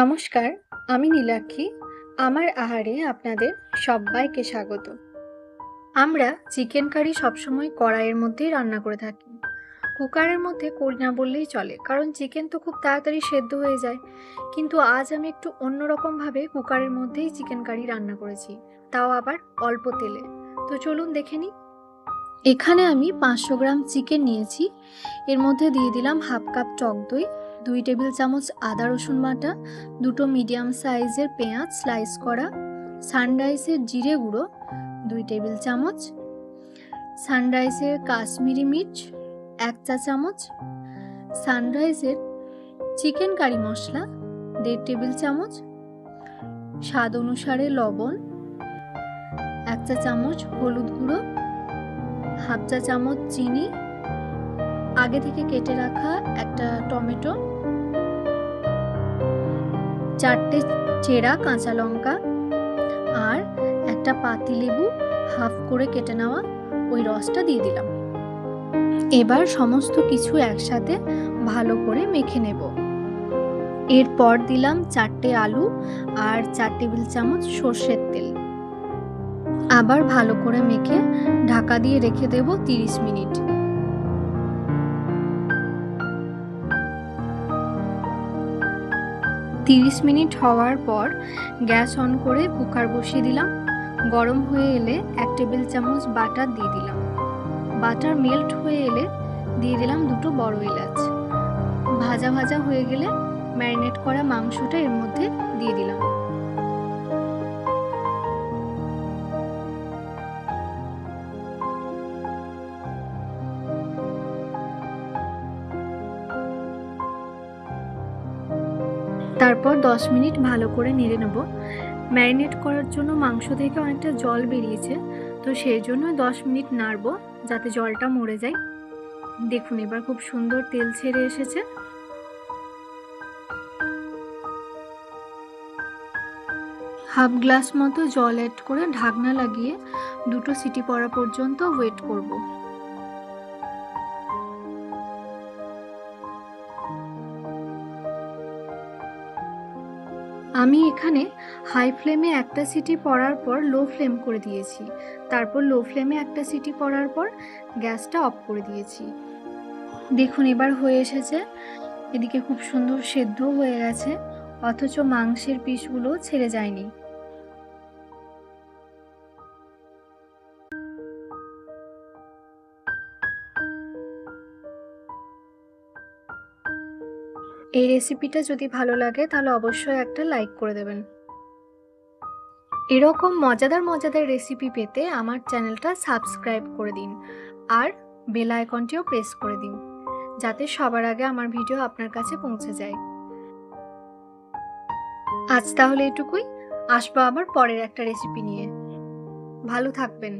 নমস্কার, আমি নীলাক্ষী। আমার আহারে আপনাদের সব্বাইকে স্বাগত। আমরা চিকেন কারি সবসময় কড়াইয়ের মধ্যেই রান্না করে থাকি। কুকারের মধ্যে করি না বললেই চলে, কারণ চিকেন তো খুব তাড়াতাড়ি সেদ্ধ হয়ে যায়। কিন্তু আজ আমি একটু অন্যরকমভাবে কুকারের মধ্যেই চিকেন কারি রান্না করেছি, তাও আবার অল্প তেলে। তো চলুন দেখে নিই। এখানে আমি 500 গ্রাম চিকেন নিয়েছি। এর মধ্যে দিয়ে দিলাম হাফ কাপ টক দই, 2 টেবিল চামচ আদা রসুন বাটা, 2টো মিডিয়াম সাইজের পেঁয়াজ স্লাইস করা, সানরাইসের জিরে গুঁড়ো 2 টেবিল চামচ, সানরাইসের কাশ্মীরি মির্চ 1 চা চামচ, সানরাইসের চিকেন কারি মশলা 1.5 টেবিল চামচ, স্বাদ অনুসারে লবণ, 1 চা চামচ হলুদ গুঁড়ো, হাফ চা চামচ চিনি, আগে থেকে কেটে রাখা একটা টমেটো, 4টে চেরা কাঁচা লঙ্কা, আর একটা পাতিলেবু হাফ করে কেটে নেওয়া ওই রসটা দিয়ে দিলাম। এবার সমস্ত কিছু একসাথে ভালো করে মেখে নেব। এরপর দিলাম 4টে আলু আর 4 টেবিল চামচ সর্ষের তেল। আবার ভালো করে মেখে ঢাকা দিয়ে রেখে দেব 30 মিনিট। তিরিশ মিনিট হওয়ার পর গ্যাস অন করে কুকার বসিয়ে দিলাম। গরম হয়ে এলে 1 টেবিল চামচ বাটার দিয়ে দিলাম। বাটার মেল্ট হয়ে এলে দিয়ে দিলাম 2টো বড় এলাচ। ভাজা ভাজা হয়ে গেলে ম্যারিনেট করা মাংসটা এর মধ্যে দিয়ে দিলাম। তারপর 10 মিনিট ভালো করে নেড়ে নেব। ম্যারিনেট করার জন্য মাংস থেকে অনেকটা জল বেরিয়েছে, তো সেই জন্য 10 মিনিট নাড়ব যাতে জলটা মরে যায়। দেখুন এবার খুব সুন্দর তেল ছেড়ে এসেছে। হাফ গ্লাস মতো জল অ্যাড করে ঢাকনা লাগিয়ে 2টো সিটি পড়া পর্যন্ত ওয়েট করব। আমি এখানে হাই ফ্লেমে একটা সিটি পড়ার পর লো ফ্লেম করে দিয়েছি, তারপর লো ফ্লেমে একটা সিটি পড়ার পর গ্যাসটা অফ করে দিয়েছি। দেখুন এবার হয়ে এসেছে। এদিকে খুব সুন্দর সেদ্ধ হয়ে গেছে, অথচ মাংসের পিসগুলো ছেড়ে যায়নি। এই রেসিপিটা যদি ভালো লাগে তাহলে অবশ্যই একটা লাইক করে দেবেন। এরকম মজাদার মজাদার রেসিপি পেতে আমার চ্যানেলটা সাবস্ক্রাইব করে দিন আর বেল আইকনটিও প্রেস করে দিন, যাতে সবার আগে আমার ভিডিও আপনার কাছে পৌঁছে যায়। আজ তাহলে এটুকুই, আসবো আবার পরের একটা রেসিপি নিয়ে। ভালো থাকবেন।